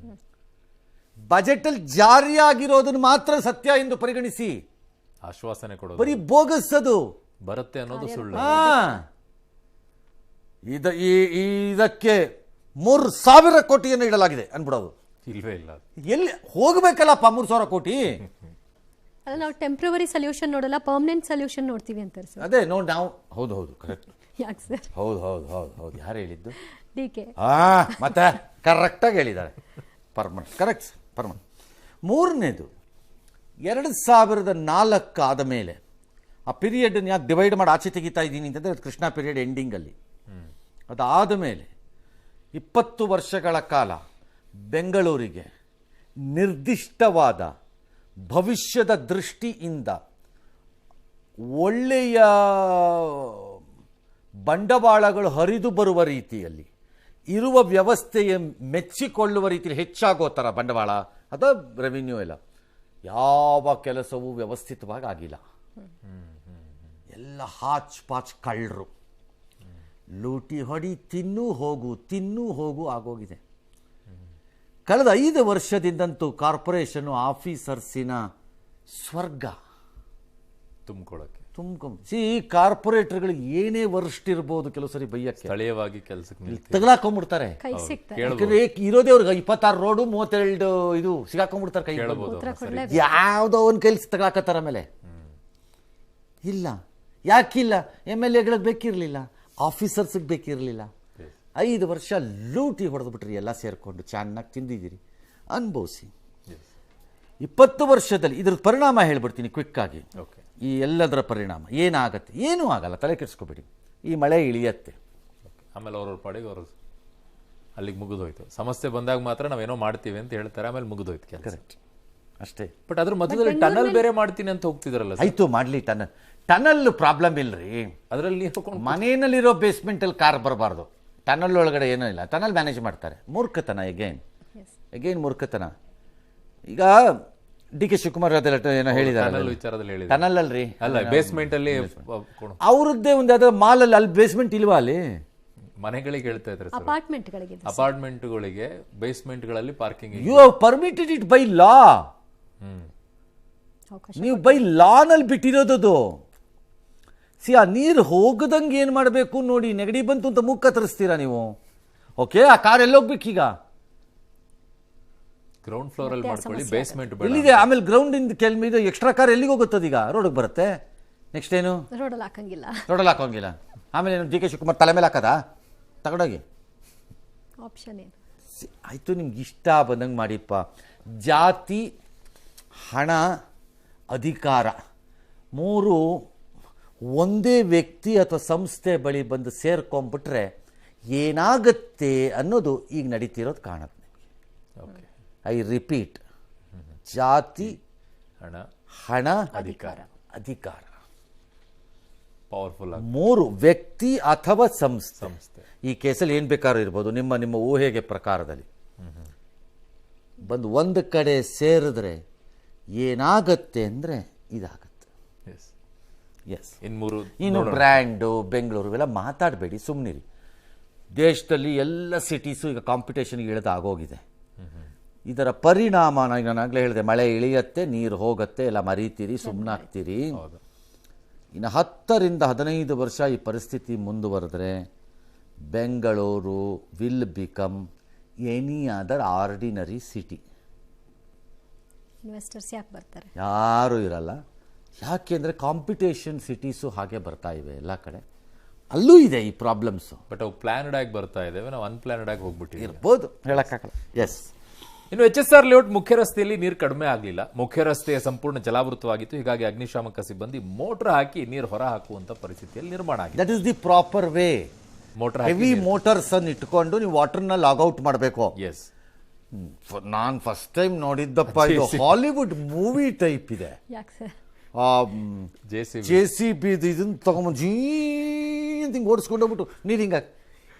ಬಜೆಟಲ್ಲಿ ಜಾರಿಯಾಗಿರೋದನ್ನು ಮಾತ್ರ ಸತ್ಯ ಎಂದು ಪರಿಗಣಿಸಿ. ಆಶ್ವಾಸನೆ ಕೊಡೋದು ಬರೀ ಬೋಗಸ್, ಅದು ಬರುತ್ತೆ ಅನ್ನೋದು ಸುಳ್ಳು. ಇದಕ್ಕೆ 3,000 ಕೋಟಿಯನ್ನು ಇಡಲಾಗಿದೆ ಅನ್ಬಿಡೋದು. ಇಲ್ವೇ ಇಲ್ಲ, ಎಲ್ಲಿ ಹೋಗ್ಬೇಕಲ್ಲಪ್ಪ 3,000 ಕೋಟಿ? ಅಲ್ಲ, ನಾವು ಟೆಂಪ್ರವರಿ ಸೊಲ್ಯೂಷನ್ ನೋಡಲ್ಲ, ಪರ್ಮನೆಂಟ್ ಸೊಲ್ಯೂಷನ್ ನೋಡ್ತೀವಿ ಅಂತಾರೆ ಸರ್. ಅದೇ ನೋಡಿ ನಾವು. ಹೌದು ಹೌದು, ಕರೆಕ್ಟ್. ಯಾಕೆ ಸರ್? ಹೌದು ಹೌದು ಹೌದು ಹೌದು. ಯಾರು ಹೇಳಿದ್ದು? DK. ಮತ್ತೆ ಕರೆಕ್ಟಾಗಿ ಹೇಳಿದ್ದಾರೆ. Permanent, correct, permanent. ಮೂರನೇದು, 2004 ಆದ ಮೇಲೆ ಆ ಪೀರಿಯಡನ್ನು ಯಾಕೆ ಡಿವೈಡ್ ಮಾಡಿ ಆಚೆ ತೆಗಿತಾ ಇದ್ದೀನಿ ಅಂತಂದರೆ, ಅದು ಕೃಷ್ಣ ಪೀರಿಯಡ್ ಎಂಡಿಂಗಲ್ಲಿ. ಅದಾದ ಮೇಲೆ 20 ವರ್ಷಗಳ ಕಾಲ ಬೆಂಗಳೂರಿಗೆ ನಿರ್ದಿಷ್ಟವಾದ ಭವಿಷ್ಯದ ದೃಷ್ಟಿಯಿಂದ ಒಳ್ಳೆಯ ಬಂಡವಾಳಗಳು ಹರಿದು ಬರುವ ರೀತಿಯಲ್ಲಿ ಇರುವ ವ್ಯವಸ್ಥೆಯ ಮೆಚ್ಚಿಕೊಳ್ಳುವ ರೀತಿಯಲ್ಲಿ ಹೆಚ್ಚಾಗೋ ಥರ ಬಂಡವಾಳ ಅಥವಾ ರೆವಿನ್ಯೂ ಎಲ್ಲ ಯಾವ ಕೆಲಸವೂ ವ್ಯವಸ್ಥಿತವಾಗಿ ಆಗಿಲ್ಲ. ಎಲ್ಲ ಹಾಚ್ ಪಾಚ್ ಕಳ್ಳರು. ಲೂಟಿ ಹೊಡಿ ತಿನ್ನು ಹೋಗು ಆಗೋಗಿದೆ. ಕಳೆದ 5 ವರ್ಷದಿಂದಂತೂ ಕಾರ್ಪೊರೇಷನ್ ಆಫೀಸರ್ಸಿನ ಸ್ವರ್ಗ ತುಂಬಿಕೊಳ್ಳಕ್ಕೆ ಕಾರ್ಪೊರೇಟರ್ಗಳಿಗೆ ಏನೇ ವರ್ಸ್ಟ್ ಇರ್ಬೋದು, ಕೆಲವು ಸರಿ ಬೈಯಕ್ಕೆ ಸ್ಥಳೀಯವಾಗಿ ಕೆಲಸಕ್ಕೆ ತಗಲಾಕೊಂಡ್ಬಿಡ್ತಾರೆ. ಕೈ ಸಿಗ್ತಾರೆ. ಯಾಕಂದ್ರೆ ಇರೋದೇ ಅವ್ರಿಗೆ 26 ರೋಡು 32 ಇದು ಸಿಗಾಕೊಂಡ್ಬಿಡ್ತಾರೆ ಕೈ. ಯಾವುದೋ ಒಂದು ಕೈಲಿ ತಗಲಾಕತ್ತಾರ. ಆಮೇಲೆ ಇಲ್ಲ, ಯಾಕಿಲ್ಲ? MLAಗಳಿಗೆ ಬೇಕಿರಲಿಲ್ಲ, ಆಫೀಸರ್ಸ್ಗೆ ಬೇಕಿರಲಿಲ್ಲ. 5 ವರ್ಷ ಲೂಟಿ ಹೊಡೆದ್ಬಿಟ್ರಿ, ಎಲ್ಲ ಸೇರಿಕೊಂಡು ಚೆನ್ನಾಗಿ ತಿಂದಿದ್ದೀರಿ, ಅನುಭವಿಸಿ. 20 ವರ್ಷದಲ್ಲಿ ಇದ್ರ ಪರಿಣಾಮ ಹೇಳ್ಬಿಡ್ತೀನಿ ಕ್ವಿಕ್ಕಾಗಿ. ಈ ಎಲ್ಲದರ ಪರಿಣಾಮ ಏನಾಗತ್ತೆ? ಏನೂ ಆಗಲ್ಲ, ತಲೆ ಕೆಡಿಸ್ಕೋಬೇಡಿ. ಈ ಮಳೆ ಇಳಿಯತ್ತೆ, ಆಮೇಲೆ ಅವ್ರವ್ರ ಪಾಡಿಗೆ ಅವರು ಅಲ್ಲಿಗೆ ಮುಗಿದೋಯ್ತು. ಸಮಸ್ಯೆ ಬಂದಾಗ ಮಾತ್ರ ನಾವೇನೋ ಮಾಡ್ತೀವಿ ಅಂತ ಹೇಳ್ತಾರೆ, ಆಮೇಲೆ ಮುಗಿದೋಯ್ತು ಕೆಲಸ. ಕರೆಕ್ಟ್, ಅಷ್ಟೇ. ಬಟ್ ಅದ್ರ ಮಧ್ಯದಲ್ಲಿ ಟನಲ್ ಬೇರೆ ಮಾಡ್ತೀನಿ ಅಂತ ಹೋಗ್ತಿದ್ರಲ್ಲ. ಆಯ್ತು, ಮಾಡ್ಲಿ. ಟನಲ್ ಪ್ರಾಬ್ಲಮ್ ಇಲ್ರಿ. ಅದರಲ್ಲಿ ಮನೆಯಲ್ಲಿರೋ ಬೇಸ್ಮೆಂಟಲ್ಲಿ ಕಾರ್ ಬರಬಾರ್ದು. ಟನಲ್ ಒಳಗಡೆ ಏನೂ ಇಲ್ಲ, ಟನಲ್ ಮ್ಯಾನೇಜ್ ಮಾಡ್ತಾರೆ. ಮೂರ್ಖತನ, ಎಗೇನ್ ಮೂರ್ಖತನ. ಈಗ DK ಶಿವಕುಮಾರ್ ಏನೋ ಹೇಳಿದ್ದಾರೆ, ಟನಲ್ ಅಲ್ರಿ, ಅಲ್ಲ ಬೇಸ್ಮೆಂಟ್ ಅಲ್ಲಿ ಅವ್ರದ್ದೇ ಒಂದು ಯಾವ್ದಾದ್ರು ಮಾಲಲ್ಲಿ, ಅಲ್ಲಿ ಬೇಸ್ಮೆಂಟ್ ಇಲ್ವಾ? ಅಲ್ಲಿ ಮನೆಗಳಿಗೆ ಹೇಳ್ತಾ ಇದ್ದಾರೆ, ಅಪಾರ್ಟ್ಮೆಂಟ್ಗಳಿಗೆ ಬೇಸ್ಮೆಂಟ್ಗಳಲ್ಲಿ parking. You have permitted it by law. ನೀವು ಬೈ ಲಾನಲ್ಲಿ ಬಿಟ್ಟಿರೋದದು. ಆ ನೀರು ಹೋಗದಂಗೆ ಏನು ಮಾಡಬೇಕು ನೋಡಿ. ನೆಗಡಿ ಬಂತು ಅಂತ ಮೂಗ್ ಕತ್ತರಿಸ್ತೀರಾ ನೀವು? ಓಕೆ, ಆ ಕಾರ್ ಎಲ್ಲೋಗ್ಬೇಕೀಗ? ಗ್ರೌಂಡ್ ಫ್ಲೋರ್ ಅಲ್ಲಿ ಮಾಡ್ಕೊಳ್ಳಿ, ಬೇಸ್ಮೆಂಟ್ ಎಲ್ಲಿದೆ? ಆಮೇಲೆ ಗ್ರೌಂಡ್ ಇಂದ ಇದು ಎಕ್ಸ್ಟ್ರಾ ಕಾರ್ ಎಲ್ಲಿಗೆ ಹೋಗುತ್ತದೆ? ಈಗ ರೋಡ್ಗೆ ಬರುತ್ತೆ. ನೆಕ್ಸ್ಟ್ ಏನು? ರೋಡಲ್ಲಿ ಹಾಕೋಂಗಿಲ್ಲ. ಆಮೇಲೆ ಏನು DK ಶಿವಕುಮಾರ್ ತಲೆ ಮೇಲೆ ಹಾಕದ? ತಗೊಂಡೋಗಿ ಆಪ್ಷನ್ ಏನು? ಆಯ್ತು, ನಿಮ್ಗೆ ಇಷ್ಟ ಬಂದಂಗೆ ಮಾಡಿಪ್ಪ. ಜಾತಿ, ಹಣ, ಅಧಿಕಾರ 3 ಒಂದೇ ವ್ಯಕ್ತಿ ಅಥವಾ ಸಂಸ್ಥೆ ಬಳಿ ಬಂದು ಸೇರ್ಕೊಂಡ್ಬಿಟ್ರೆ ಏನಾಗತ್ತೆ ಅನ್ನೋದು ಈಗ ನಡೀತಿರೋದು ಕಾಣುತ್ತೆ ನಿಮಗೆ. ಐ ರಿಪೀಟ್, ಜಾತಿ, ಹಣ, ಅಧಿಕಾರ ಪವರ್ಫುಲ್. 3 ವ್ಯಕ್ತಿ ಅಥವಾ ಸಂಸ್ಥೆ. ಈ ಕೇಸಲ್ಲಿ ಏನು ಬೇಕಾದ್ರೂ ಇರ್ಬೋದು, ನಿಮ್ಮ ಊಹೆಗೆ ಪ್ರಕಾರದಲ್ಲಿ ಬಂದು ಒಂದು ಕಡೆ ಸೇರಿದ್ರೆ ಏನಾಗತ್ತೆ ಅಂದರೆ ಇದಾಗತ್ತೆ. ಇನ್ನು ಬ್ರ್ಯಾಂಡು, ಬೆಂಗಳೂರು ಇವೆಲ್ಲ ಮಾತಾಡಬೇಡಿ, ಸುಮ್ಮನಿರಿ. ದೇಶದಲ್ಲಿ ಎಲ್ಲ ಸಿಟೀಸು ಈಗ ಕಾಂಪಿಟೇಷನ್ಗೆ ಇಳಿದು ಆಗೋಗಿದೆ. ಇದರ ಪರಿಣಾಮ ನಾನು ಆಗಲೇ ಹೇಳಿದೆ, ಮಳೆ ಇಳಿಯತ್ತೆ, ನೀರು ಹೋಗುತ್ತೆ, ಎಲ್ಲ ಮರೀತೀರಿ, ಸುಮ್ಮನಾಗ್ತೀರಿ. ಇನ್ನು 10 ರಿಂದ 15 ವರ್ಷ ಈ ಪರಿಸ್ಥಿತಿ ಮುಂದುವರೆದ್ರೆ Bengaluru will become any other ordinary city. Investors ಯಾಕೆ ಬರ್ತಾರೆ? ಯಾರೂ ಇರಲ್ಲ. ಯಾಕೆಂದರೆ ಕಾಂಪಿಟೇಷನ್ ಸಿಟೀಸು ಹಾಗೆ ಬರ್ತಾ ಇವೆ ಎಲ್ಲ ಕಡೆ. ಅಲ್ಲೂ ಇದೆ ಈ ಪ್ರಾಬ್ಲಮ್ಸು. ಬಟ್ ಅವು ಪ್ಲಾನ್ಡ್ ಆಗಿ ಬರ್ತಾ ಇದ್ದಾವೆ, ನಾವು ಅನ್ಪ್ಲಾನ್ಡ್ ಆಗಿ ಹೋಗ್ಬಿಟ್ಟಿದ್ದೀವಿ. ಇರ್ಬೋದು, ಹೇಳಕ್ಕಾಗಲ್ಲ. ಎಸ್. ಇನ್ನು HSR ಲೇಔಟ್ ಮುಖ್ಯ ರಸ್ತೆಯಲ್ಲಿ ನೀರು ಕಡಿಮೆ ಆಗಲಿಲ್ಲ. ಮುಖ್ಯ ರಸ್ತೆಯ ಸಂಪೂರ್ಣ ಜಲಾವೃತವಾಗಿತ್ತು. ಹೀಗಾಗಿ ಅಗ್ನಿಶಾಮಕ ಸಿಬ್ಬಂದಿ ಮೋಟರ್ ಹಾಕಿ ನೀರು ಹೊರ ಹಾಕುವಂತ ಪರಿಸ್ಥಿತಿಯಲ್ಲಿ ನಿರ್ಮಾಣ ಆಗಿದೆ. That is the proper way. Motor heavy motors ಅನ್ನು ಇಟ್ಕೊಂಡು ನೀವು ವಾಟರ್ನ ಲಾಗೌಟ್ ಮಾಡಬೇಕು. ಎಸ್, ನಾನು ಫಸ್ಟ್ ಟೈಮ್ ನೋಡಿದ್ದಪ್ಪ, ಇದು ಹಾಲಿವುಡ್ ಮೂವಿ ಟೈಪ್ ಇದೆ. ಯಾಕೆ ಸರ್? JCB ಇದನ್ನ ತಗೊಂಬಂದು ಜೀ ಅಂತ ಹಿಂಗೆ ಓಡಿಸ್ಕೊಂಡು ಹೋಗ್ಬಿಟ್ಟು ನೀರು ಹಿಂಗೆ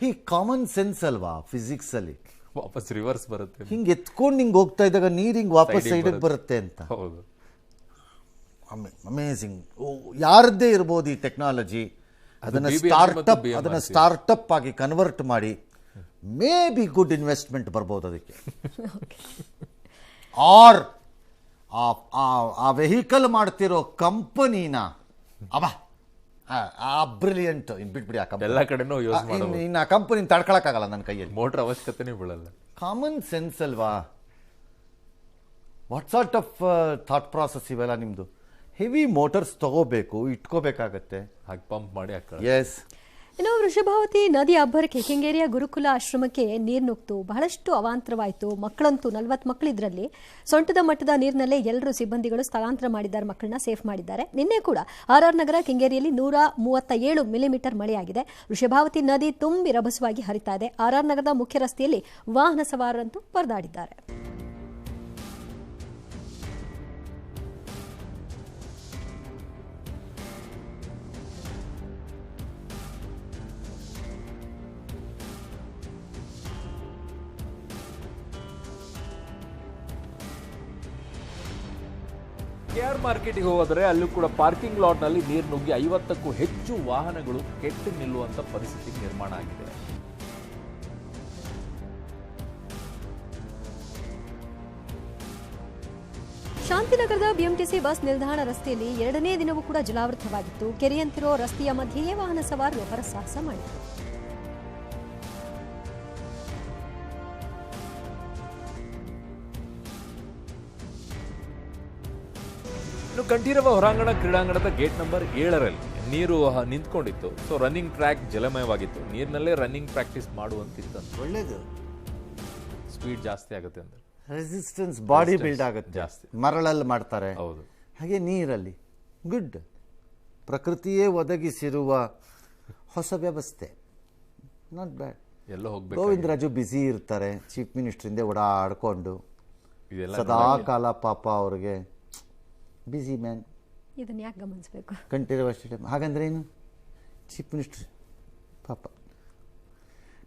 ಈ ಕಾಮನ್ ಸೆನ್ಸ್ ಅಲ್ವಾ ಫಿಸಿಕ್ಸ್ ಅಲ್ಲಿ? ವಾಪಸ್ ರಿವರ್ಸ್ ಬರುತ್ತೆ, ಹಿಂಗೆ ಎತ್ಕೊಂಡು ಹಿಂಗೆ ಹೋಗ್ತಾ ಇದ್ದಾಗ ನೀರು ಹಿಂಗೆ ವಾಪಸ್ ಸೈಡಿಗೆ ಬರುತ್ತೆ ಅಂತ. ಹೌದು, ಅಮೇಝಿಂಗ್. ಯಾರದ್ದೇ ಇರ್ಬೋದು ಈ ಟೆಕ್ನಾಲಜಿ. ಅದನ್ನ ಸ್ಟಾರ್ಟಪ್ ಆಗಿ ಕನ್ವರ್ಟ್ ಮಾಡಿ ಮೇ ಬಿ ಗುಡ್ ಇನ್ವೆಸ್ಟ್ಮೆಂಟ್ ಬರ್ಬೋದು ಅದಕ್ಕೆ. ಆರ್ ಆ ವೆಹಿಕಲ್ ಮಾಡ್ತಿರೋ ಕಂಪನಿನ ಬ್ರಿಲಿಯಂಟ್ ಬಿಟ್ಬಿಡಿ. ಆ ಕಂಪನಿ ಎಲ್ಲ ಕಡೆನೂ ಯೂಸ್ ಮಾಡೋದು. ಇನ್ನು ಆ ಕಂಪನಿ ತಡ್ಕೊಳಕ್ಕಾಗಲ್ಲ ನನ್ನ ಕೈಯಲ್ಲಿ. ಮೋಟರ್ ಅವಶ್ಯಕತೆನೇ ಬೀಳಲ್ಲ. ಕಾಮನ್ ಸೆನ್ಸ್ ಅಲ್ವಾ? What sort of thought process ಇವೆಲ್ಲ ನಿಮ್ದು? ಹೆವಿ ಮೋಟರ್ಸ್ ತಗೋಬೇಕು, ಇಟ್ಕೋಬೇಕಾಗತ್ತೆ, ಹಾಗೆ ಪಂಪ್ ಮಾಡಿ ಹಾಕ. ಎಸ್. ಇನ್ನು ವೃಷಭಾವತಿ ನದಿ ಅಬ್ಬರಕ್ಕೆ ಕೆಂಗೇರಿಯ ಗುರುಕುಲ ಆಶ್ರಮಕ್ಕೆ ನೀರು ನುಗ್ತು. ಬಹಳಷ್ಟು ಅವಾಂತರವಾಯಿತು. ಮಕ್ಕಳಂತೂ 40 ಮಕ್ಕಳಿದ್ರಲ್ಲಿ ಸೊಂಟದ ಮಟ್ಟದ ನೀರಿನಲ್ಲೇ ಎಲ್ಲರೂ ಸಿಬ್ಬಂದಿಗಳು ಸ್ಥಳಾಂತರ ಮಾಡಿದ್ದಾರೆ, ಮಕ್ಕಳನ್ನ ಸೇಫ್ ಮಾಡಿದ್ದಾರೆ. ನಿನ್ನೆ ಕೂಡ RR ನಗರ ಕೆಂಗೇರಿಯಲ್ಲಿ 137 ಮಿಲಿಮೀಟರ್ ಮಳೆಯಾಗಿದೆ. ವೃಷಭಾವತಿ ನದಿ ತುಂಬಿ ರಭಸವಾಗಿ ಹರಿತಾ ಇದೆ. RR ನಗರದ ಮುಖ್ಯ ರಸ್ತೆಯಲ್ಲಿ ವಾಹನ ಸವಾರರಂತೂ ಪರದಾಡಿದ್ದಾರೆ. KR ಮಾರ್ಕೆಟಿಗೆ ಹೋದರೆ ಅಲ್ಲೂ ಕೂಡ ಪಾರ್ಕಿಂಗ್ ಲಾಟ್ನಲ್ಲಿ ನೀರು ನುಗ್ಗಿ 50ಕ್ಕೂ ಹೆಚ್ಚು ವಾಹನಗಳು ಕೆಟ್ಟು ನಿಲ್ಲುವಂತ ಪರಿಸ್ಥಿತಿ ನಿರ್ಮಾಣ ಆಗಿದೆ. ಶಾಂತಿನಗರದ ಬಿಎಂಟಿಸಿ ಬಸ್ ನಿಲ್ದಾಣ ರಸ್ತೆಯಲ್ಲಿ 2ನೇ ದಿನವೂ ಕೂಡ ಜಲಾವೃತವಾಗಿತ್ತು. ಕೆರೆಯಂತಿರೋ ರಸ್ತೆಯ ಮಧ್ಯೆಯೇ ವಾಹನ ಸವಾರರು ಹರಸಾಹಸ ಮಾಡಿದರು. ಇನ್ನು ಕಂಠೀರವ ಹೊರಾಂಗಣ ಕ್ರೀಡಾಂಗಣದ ಗೇಟ್ ನಂಬರ್ 7ರಲ್ಲಿ ನೀರು ನಿಂತ್ಕೊಂಡಿತ್ತು. ಸೊ ರನ್ನಿಂಗ್ ಟ್ರ್ಯಾಕ್ ಜಲಮಯವಾಗಿತ್ತು. ನೀರಿನಲ್ಲೇ ರನ್ನಿಂಗ್ ಪ್ರಾಕ್ಟೀಸ್ ಮಾಡುವಂತಿತ್ತಂತ. ಒಳ್ಳೇದು, ಸ್ಪೀಡ್ ಜಾಸ್ತಿ ಆಗುತ್ತೆ ಅಂದ್ರೆ ರೆಸಿಸ್ಟೆನ್ಸ್ ಬಾಡಿ ಬಿಲ್ಡ್ ಆಗುತ್ತೆ ಜಾಸ್ತಿ. ಮರಳಲ್ಲಿ ಮಾಡ್ತಾರೆ, ಹೌದು. ಹಾಗೆ ನೀರಲ್ಲಿ ಗುಡ್. ಪ್ರಕೃತಿಯೇ ಒದಗಿಸಿರುವ ಹೊಸ ವ್ಯವಸ್ಥೆ, ನಾಟ್ ಬ್ಯಾಡ್. ಎಲ್ಲೋ ಹೋಗ್ಬೇಕು. ಗೋವಿಂದರಾಜು ಬ್ಯುಸಿ ಇರ್ತಾರೆ, ಚೀಫ್ ಮಿನಿಸ್ಟ್ರಿಂದ ಓಡಾಡ್ಕೊಂಡು ಇದೆಲ್ಲ ಸದಾ ಕಾಲ ಪಾಪ ಅವ್ರಿಗೆ ಬ್ಯುಸಿ ಮ್ಯಾನ್. ಇದನ್ನ ಯಾಕೆ ಗಮನಿಸಬೇಕು? ಕಂಠೀರವ ಸ್ಟೇಡಿಯಂ ಹಾಗಂದ್ರೆ ಏನು? ಚೀಫ್ ಮಿನಿಸ್ಟರ್ ಪಾಪ.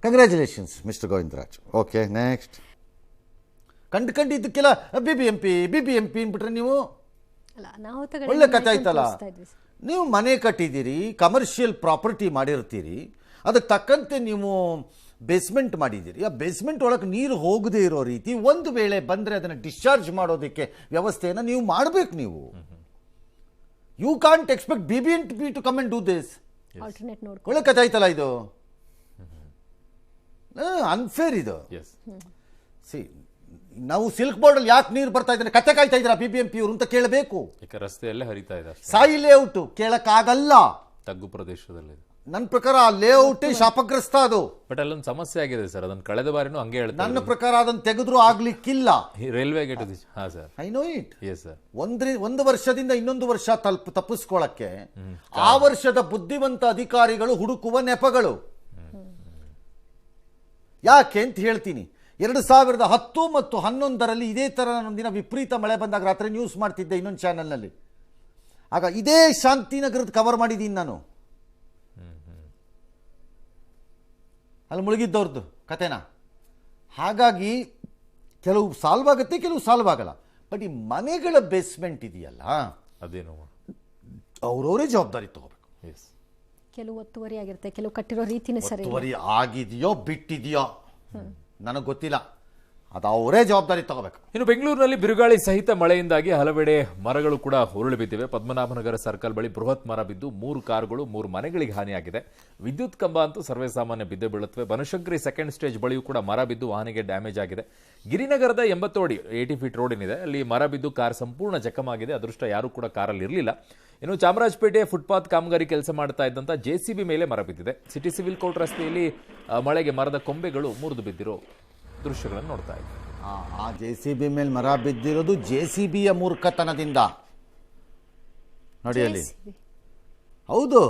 Congratulations mister Govindaraj. Okay, next. ಕಂಡಿದ್ದಕ್ಕೆಲ್ಲ ಬಿ ಬಿ ಎಂ ಪಿ ಅಂದ್ಬಿಟ್ರೆ ನೀವು ಅಲ್ಲ, ನಾವು ಒಳ್ಳೆ ಕಥೆ ಆಯ್ತಲ್ಲ. ನೀವು ಮನೆ ಕಟ್ಟಿದ್ದೀರಿ, ಕಮರ್ಷಿಯಲ್ ಪ್ರಾಪರ್ಟಿ ಮಾಡಿರ್ತೀರಿ, ಅದಕ್ಕೆ ತಕ್ಕಂತೆ ನೀವು ಬೇಸ್ಮೆಂಟ್ ಮಾಡಿದ್ದೀರಿ. ಆ ಬೇಸ್ಮೆಂಟ್ ಒಳಗೆ ನೀರು ಹೋಗದೇ ಇರೋ ರೀತಿ ಒಂದು ವೇಳೆ ಬಂದರೆ ಅದನ್ನು ಡಿಸ್ಚಾರ್ಜ್ ಮಾಡೋದಕ್ಕೆ ವ್ಯವಸ್ಥೆಯನ್ನು ನೀವು ಮಾಡಬೇಕು. ನೀವು you can't expect BBMP to come and do this. Alternate ನೋಡ್ಕೊ. ಒಳ್ಳೆ ಕಥೆ ಆಯ್ತಲ್ಲ ಇದು. ಅನ್ಫೇರ್ ಇದು. ಸಿ, ನಾವು ಸಿಲ್ಕ್ ಬೋರ್ಡಲ್ಲಿ ಯಾಕೆ ನೀರು ಬರ್ತಾ ಇದ್ದಾರೆ, ಕತೆ ಕಾಯ್ತಾ ಇದ್ದೀರಾ BBMP ಅವರು ಅಂತ ಕೇಳಬೇಕು. ರಸ್ತೆಯಲ್ಲೇ ಹರಿತಾ ಇದೆ. ಸಾಯಿ ಲೇಔಟ್ ಕೇಳಕ್ಕಾಗಲ್ಲ. ತಗ್ಗು ಪ್ರದೇಶದಲ್ಲಿ ನನ್ನ ಪ್ರಕಾರ ಆ ಲೇಔಟೇ ಶಾಪಗ್ರಸ್ತ ಅದು. ಬಟ್ ಅಲ್ಲೊಂದು ಸಮಸ್ಯೆ ಆಗಿದೆ ಸರ್, ಅದನ್ನ ಕಳೆದ ಬಾರಿನೂ ಹಂಗೆ ಹೇಳ್ತಾರೆ. ನನ್ನ ಪ್ರಕಾರ ಅದನ್ನು ತೆಗೆದ್ರೂ ಆಗ್ಲಿಕ್ಕಿಲ್ಲ. Railway gate. ಹಾ sir, I know it. Yes sir. ಒಂದು ವರ್ಷದಿಂದ ಇನ್ನೊಂದು ವರ್ಷ ತಪ್ಪಿಸ್ಕೊಳ್ಳಕ್ಕೆ ಆ ವರ್ಷದ ಬುದ್ಧಿವಂತ ಅಧಿಕಾರಿಗಳು ಹುಡುಕುವ ನೆಪಗಳು. ಯಾಕೆ ಅಂತ ಹೇಳ್ತೀನಿ. 2010 ಮತ್ತು 2011ರಲ್ಲಿ ಇದೇ ತರ ಒಂದಿನ ವಿಪರೀತ ಮಳೆ ಬಂದಾಗ ರಾತ್ರಿ ನ್ಯೂಸ್ ಮಾಡ್ತಿದ್ದೆ ಇನ್ನೊಂದು ಚಾನೆಲ್ನಲ್ಲಿ. ಆಗ ಇದೇ ಶಾಂತಿನಗರದ ಕವರ್ ಮಾಡಿದ್ದೀನಿ ನಾನು. ಅಲ್ಲಿ ಮುಳುಗಿದ್ದವ್ರದ್ದು ಕತೆನ. ಹಾಗಾಗಿ ಕೆಲವು ಸಾಲ್ವ್ ಆಗುತ್ತೆ, ಕೆಲವು ಸಾಲ್ವ್ ಆಗಲ್ಲ. ಬಟ್ ಈ ಮನೆಗಳ ಬೇಸ್ಮೆಂಟ್ ಇದೆಯಲ್ಲ, ಅದೇನು ಅವರವರೇ ಜವಾಬ್ದಾರಿ ತಗೋಬೇಕು. ಎಸ್. ಕೆಲವು ಒತ್ತುವರಿ ಆಗಿರುತ್ತೆ, ಕೆಲವು ಕಟ್ಟಿರೋ ರೀತಿನೇ ಸರಿ ಇಲ್ಲ. ಒತ್ತುವರಿ ಆಗಿದೆಯೋ ಬಿಟ್ಟಿದೆಯೋ ನನಗೆ ಗೊತ್ತಿಲ್ಲ, ಅದು ಅವರೇ ಜವಾಬ್ದಾರಿ ತಗೋಬೇಕು. ಇನ್ನು ಬೆಂಗಳೂರಿನಲ್ಲಿ ಬಿರುಗಾಳಿ ಸಹಿತ ಮಳೆಯಿಂದಾಗಿ ಹಲವೆಡೆ ಮರಗಳು ಕೂಡ ಉರುಳಿ ಬಿದ್ದಿವೆ. ಪದ್ಮನಾಭನಗರ ಸರ್ಕಲ್ ಬಳಿ ಬೃಹತ್ ಮರ ಬಿದ್ದು 3 ಕಾರುಗಳು 3 ಮನೆಗಳಿಗೆ ಹಾನಿಯಾಗಿದೆ. ವಿದ್ಯುತ್ ಕಂಬ ಅಂತೂ ಸರ್ವೇ ಸಾಮಾನ್ಯ ಬಿದ್ದೇ ಬೀಳುತ್ತವೆ. ಬನಶಂಕರಿ ಸೆಕೆಂಡ್ ಸ್ಟೇಜ್ ಬಳಿಯೂ ಕೂಡ ಮರ ಬಿದ್ದು ವಾಹನಿಗೆ ಡ್ಯಾಮೇಜ್ ಆಗಿದೆ. ಗಿರಿನಗರದ 80 ಫೀಟ್ ರೋಡ್ ಏನಿದೆ ಅಲ್ಲಿ ಮರ ಬಿದ್ದು ಕಾರ್ ಸಂಪೂರ್ಣ ಜಖಮಾಗಿದೆ. ಅದೃಷ್ಟ ಯಾರೂ ಕೂಡ ಕಾರಲ್ಲಿ ಇರಲಿಲ್ಲ. ಇನ್ನು ಚಾಮರಾಜಪೇಟೆ ಫುಟ್ಪಾತ್ ಕಾಮಗಾರಿ ಕೆಲಸ ಮಾಡ್ತಾ ಇದ್ದಂಥ JCB ಮೇಲೆ ಮರ ಬಿದ್ದಿದೆ. ಸಿಟಿ ಸಿವಿಲ್ ಕೋರ್ಟ್ ರಸ್ತೆಯಲ್ಲಿ ಮಳೆಗೆ ಮರದ ಕೊಂಬೆಗಳು ಮುರಿದು ಬಿದ್ದಿರೋ ದೃಶ್ಯಗಳನ್ನು ನೋಡ್ತಾ ಇದ್ದೀವಿ. ಆ JCB ಮೇಲೆ ಮರ ಬಿದ್ದಿರೋದು JCBಯ ಮೂರ್ಖತನದಿಂದ. ನೋಡಿ ಅಲ್ಲಿ, ಹೌದು,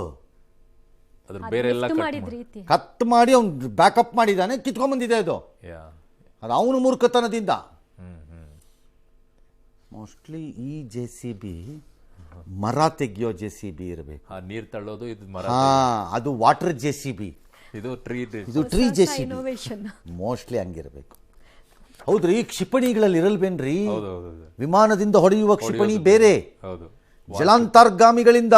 ಅದ್ರ ಬೇರೆ ಎಲ್ಲ ಕಟ್ ಮಾಡಿ ಅವ್ನು ಬ್ಯಾಕಪ್ ಮಾಡಿದ್ದಾನೆ, ಕಿತ್ಕೊಂಡ್ಬಂದಿದೆ ಅದು. ಅದು ಅವನು ಮೂರ್ಖತನದಿಂದ. ಮೋಸ್ಟ್ಲಿ ಈ JCB ಮರ ತೆಗಿಯೋ JCB ಇರಬೇಕು. ನೀರ್ ತಳ್ಳೋದು ಇದು ಮರ. ಅದು ವಾಟರ್ JCB, ಇದು ಟ್ರೀ JCB. ಮೋಸ್ಟ್ಲಿ ಹಂಗಿರ್ಬೇಕು. ಹೌದ್ರಿ, ಕ್ಷಿಪಣಿಗಳಲ್ಲಿ ಇರಲ್ವೇನ್ರಿ? ವಿಮಾನದಿಂದ ಹೊಡೆಯುವ ಕ್ಷಿಪಣಿ ಬೇರೆ, ಜಲಾಂತರ್ಗಾಮಿಗಳಿಂದ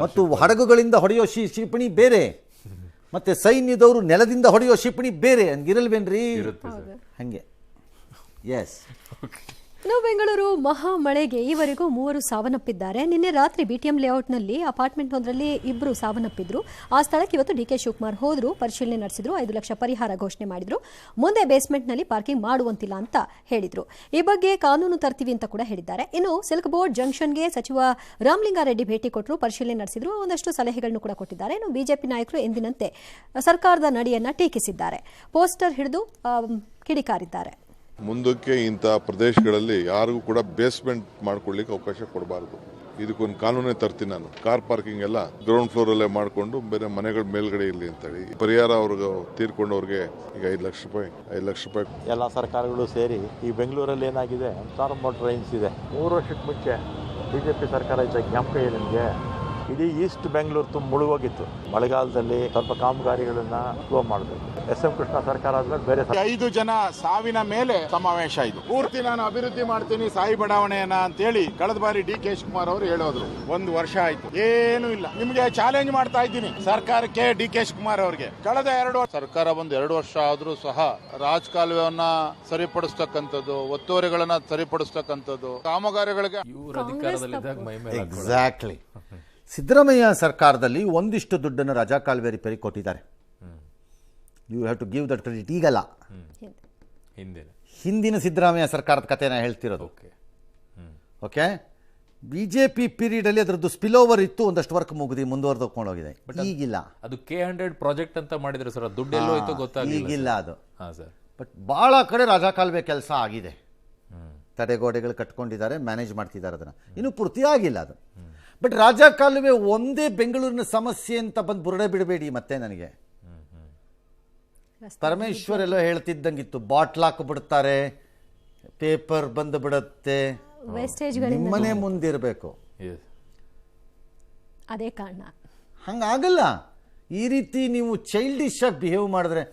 ಮತ್ತು ಹಡಗುಗಳಿಂದ ಹೊಡೆಯೋ ಕ್ಷಿಪಣಿ ಬೇರೆ, ಮತ್ತೆ ಸೈನ್ಯದವರು ನೆಲದಿಂದ ಹೊಡೆಯೋ ಕ್ಷಿಪಣಿ ಬೇರೆ. ಹಂಗಿರಲ್ವೇನ್ರಿ? ಹಂಗೆ. ಎಸ್. ಇನ್ನು ಬೆಂಗಳೂರು ಮಹಾ ಮಳೆಗೆ ಈವರೆಗೂ 3 ಸಾವನ್ನಪ್ಪಿದ್ದಾರೆ. ನಿನ್ನೆ ರಾತ್ರಿ BTM ಲೇಔಟ್ನಲ್ಲಿ ಅಪಾರ್ಟ್ಮೆಂಟ್ ಒಂದರಲ್ಲಿ 2 ಸಾವನ್ನಪ್ಪಿದ್ರು. ಆ ಸ್ಥಳಕ್ಕೆ ಇವತ್ತು DK ಶಿವಕುಮಾರ್ ಹೋದ್ರು, ಪರಿಶೀಲನೆ ನಡೆಸಿದ್ರು, 5 ಲಕ್ಷ ಪರಿಹಾರ ಘೋಷಣೆ ಮಾಡಿದ್ರು. ಮುಂದೆ ಬೇಸ್ಮೆಂಟ್ನಲ್ಲಿ ಪಾರ್ಕಿಂಗ್ ಮಾಡುವಂತಿಲ್ಲ ಅಂತ ಹೇಳಿದ್ರು. ಈ ಬಗ್ಗೆ ಕಾನೂನು ತರ್ತೀವಿ ಅಂತ ಕೂಡ ಹೇಳಿದ್ದಾರೆ. ಇನ್ನು ಸಿಲ್ಕ್ ಬೋರ್ಡ್ ಜಂಕ್ಷನ್ಗೆ ಸಚಿವ ರಾಮಲಿಂಗಾರೆಡ್ಡಿ ಭೇಟಿ ಕೊಟ್ಟರು, ಪರಿಶೀಲನೆ ನಡೆಸಿದ್ರು, ಒಂದಷ್ಟು ಸಲಹೆಗಳನ್ನು ಕೂಡ ಕೊಟ್ಟಿದ್ದಾರೆ. ಇನ್ನು ಬಿಜೆಪಿ ನಾಯಕರು ಎಂದಿನಂತೆ ಸರ್ಕಾರದ ನಡೆಯನ್ನ ಟೀಕಿಸಿದ್ದಾರೆ, ಪೋಸ್ಟರ್ ಹಿಡಿದು ಕಿಡಿಕಾರಿದ್ದಾರೆ. ಮುಂದಕ್ಕೆ ಇಂಥ ಪ್ರದೇಶಗಳಲ್ಲಿ ಯಾರಿಗೂ ಕೂಡ ಬೇಸ್ಮೆಂಟ್ ಮಾಡ್ಕೊಳ್ಳಿಕ್ಕೆ ಅವಕಾಶ ಕೊಡಬಾರ್ದು. ಇದಕ್ಕೊಂದು ಕಾನೂನೇ ತರ್ತೀನಿ ನಾನು. ಕಾರ್ ಪಾರ್ಕಿಂಗ್ ಎಲ್ಲ ಗ್ರೌಂಡ್ ಫ್ಲೋರ್ ಅಲ್ಲೇ ಮಾಡಿಕೊಂಡು ಬೇರೆ ಮನೆಗಳ ಮೇಲ್ಗಡೆ ಇರಲಿ ಅಂತೇಳಿ ಪರಿಹಾರ ಅವ್ರಿಗೆ ತೀರ್ಕೊಂಡವ್ರಿಗೆ ಈಗ 5 ಲಕ್ಷ ರೂಪಾಯಿ ಎಲ್ಲ ಸರ್ಕಾರಗಳು ಸೇರಿ ಈ ಬೆಂಗಳೂರಲ್ಲಿ ಏನಾಗಿದೆ, ಫಾರ್ಮ್ ಟ್ರೈನ್ಸ್ ಇದೆ. 3 ವರ್ಷಕ್ಕೆ ಮುಂಚೆ BJP ಸರ್ಕಾರ ಇದ್ದ ಜ್ಞಾಪಕ ಇದೆ ನಿಮಗೆ? ಇಡೀ ಈಸ್ಟ್ ಬೆಂಗಳೂರು ಮುಳುಗೋಗಿತ್ತು. ಮಳೆಗಾಲದಲ್ಲಿ ಸ್ವಲ್ಪ ಕಾಮಗಾರಿಗಳನ್ನ ಸ್ಲೋ ಮಾಡಬೇಕು. SM ಕೃಷ್ಣ ಸರ್ಕಾರ ಆದ್ಮೇಲೆ ಬೇರೆ 5 ಜನ ಸಾವಿನ ಮೇಲೆ ಸಮಾವೇಶ ಇದು. ಪೂರ್ತಿ ನಾನು ಅಭಿವೃದ್ಧಿ ಮಾಡ್ತೀನಿ ಸಾಯಿ ಬಡಾವಣೆಯನ್ನ ಅಂತೇಳಿ ಕಳೆದ ಬಾರಿ DK ಶಿವಕುಮಾರ್ ಅವರು ಹೇಳೋದ್ರು. 1 ವರ್ಷ ಆಯ್ತು, ಏನು ಇಲ್ಲ. ನಿಮ್ಗೆ ಚಾಲೆಂಜ್ ಮಾಡ್ತಾ ಇದ್ದೀನಿ ಸರ್ಕಾರಕ್ಕೆ, DK ಶಿವಕುಮಾರ್ ಅವರಿಗೆ. ಕಳೆದ 2 ವರ್ಷ ಸರ್ಕಾರ ಬಂದು 2 ವರ್ಷ ಆದ್ರೂ ಸಹ ರಾಜಕಾಲುವೆಯನ್ನ ಸರಿಪಡಿಸ್ತಕ್ಕಂಥದ್ದು, ಒತ್ತುವರಿಗಳನ್ನ ಸರಿಪಡಿಸ್ತಕ್ಕಂಥದ್ದು, ಕಾಮಗಾರಿಗಳಿಗೆ ಇವರು ಅಧಿಕಾರದಲ್ಲಿದ್ದಾಗ ಮೈ ಮೇಲೆ ಎಕ್ಸಾಕ್ಟ್ಲಿ. ಸಿದ್ದರಾಮಯ್ಯ ಸರ್ಕಾರದಲ್ಲಿ ಒಂದಿಷ್ಟು ದುಡ್ಡನ್ನು ರಾಜಾ ಕಾಲುವೆ ರಿಪೇರಿ ಕೊಟ್ಟಿದ್ದಾರೆ. You have to give that credit. ಈಗಲ್ಲ, ಹಿಂದಿನ ಸಿದ್ದರಾಮಯ್ಯ ಸರ್ಕಾರದ ಕಥೆನ ಹೇಳ್ತಿರೋದು. ಓಕೆ, BJP ಪೀರಿಯಡಲ್ಲಿ ಅದರದ್ದು ಸ್ಪಿಲ್ ಓವರ್ ಇತ್ತು, ಒಂದಷ್ಟು ವರ್ಕ್ ಮುಂದುವರೆದುಕೊಂಡು ಹೋಗಿದೆ. ಈಗಿಲ್ಲ. ಅದು K100 ಪ್ರಾಜೆಕ್ಟ್ ಅಂತ ಮಾಡಿದ್ರು ಸರ್, ದುಡ್ಡು ಎಲ್ಲೋ ಹೋಯ್ತು ಗೊತ್ತಾಗಿಲ್ಲ. ಈಗಿಲ್ಲ ಅದು. ಸರ್, ಬಟ್ ಭಾಳ ಕಡೆ ರಾಜಾ ಕಾಲುವೆ ಕೆಲಸ ಆಗಿದೆ. ತಡೆಗೋಡೆಗಳು ಕಟ್ಕೊಂಡಿದ್ದಾರೆ, ಮ್ಯಾನೇಜ್ ಮಾಡ್ತಿದ್ದಾರೆ. ಅದನ್ನು ಇನ್ನೂ ಪೂರ್ತಿ ಆಗಿಲ್ಲ ಅದು. ಬಟ್ ರಾಜಾ ಕಾಲುವೆ ಒಂದೇ ಬೆಂಗಳೂರಿನ ಸಮಸ್ಯೆ ಅಂತ ಬಂದು ಬುರುಡೆ ಬಿಡಬೇಡಿ. ಮತ್ತೆ ನನಗೆ ಪರಮೇಶ್ವರ್ ಎಲ್ಲೋ ಹೇಳ್ತಿದ್ದಂಗಿತ್ತು, ಬಾಟ್ಲ್ ಹಾಕಿಬಿಡ್ತಾರೆ, ಪೇಪರ್ ಬಂದು ಬಿಡುತ್ತೆ, ನಿಮ್ಮನೆ ಮುಂದಿರಬೇಕು. ಅದೇ ಕಾರಣ. ಹಂಗಾಗಲ್ಲ. ಈ ರೀತಿ ನೀವು ಚೈಲ್ಡಿಶ್ ಆಗಿ ಬಿಹೇವ್ ಮಾಡಿದ್ರೆ.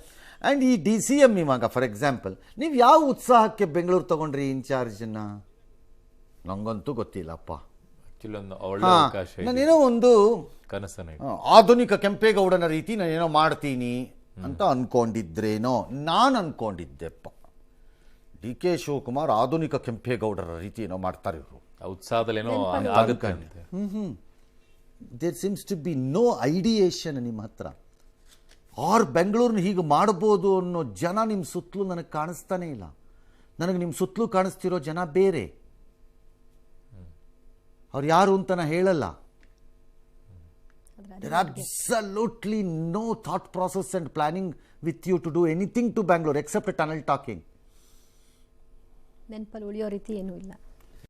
ಆ್ಯಂಡ್ ಈ DCM ಇವಾಗ ಫಾರ್ ಎಕ್ಸಾಂಪಲ್, ನೀವು ಯಾವ ಉತ್ಸಾಹಕ್ಕೆ ಬೆಂಗಳೂರು ತಗೊಂಡ್ರಿ ಇನ್ಚಾರ್ಜನ್ನ? ನಂಗಂತೂ ಗೊತ್ತಿಲ್ಲಪ್ಪ. ನಾನೇನೋ ಒಂದು ಆಧುನಿಕ ಕೆಂಪೇಗೌಡನ ರೀತಿ ನಾನೇನೋ ಮಾಡ್ತೀನಿ ಅಂತ ಅನ್ಕೊಂಡಿದ್ರೇನೋ. ನಾನು ಅನ್ಕೊಂಡಿದ್ದೆಪ್ಪ, DK ಶಿವಕುಮಾರ್ ಆಧುನಿಕ ಕೆಂಪೇಗೌಡರ ರೀತಿ ಏನೋ ಮಾಡ್ತಾರೆ ಇವರು. ಉತ್ಸಾಹದಲ್ಲೇನೋ ಆಗುತ್ತೆ. There seems to be no ideation ನಿಮ್ಮ ಹತ್ರ. ಆರ್ ಬೆಂಗಳೂರನ್ನ ಹೀಗೆ ಮಾಡ್ಬೋದು ಅನ್ನೋ ಜನ ನಿಮ್ಮ ಸುತ್ತಲೂ ನನಗೆ ಕಾಣಿಸ್ತಾನೆ ಇಲ್ಲ. ನನಗೆ ನಿಮ್ಮ ಸುತ್ತಲೂ ಕಾಣಿಸ್ತಿರೋ ಜನ ಬೇರೆ. ಅವ್ರು ಯಾರು ಅಂತ ನಾ ಹೇಳಲ್ಲ. There absolutely no thought process and planning with you to do anything to Bangalore except tunnel talking. ನೆನಪಲ್ಲಿ ಉಳಿಯೋ ರೀತಿ ಏನೂ ಇಲ್ಲ.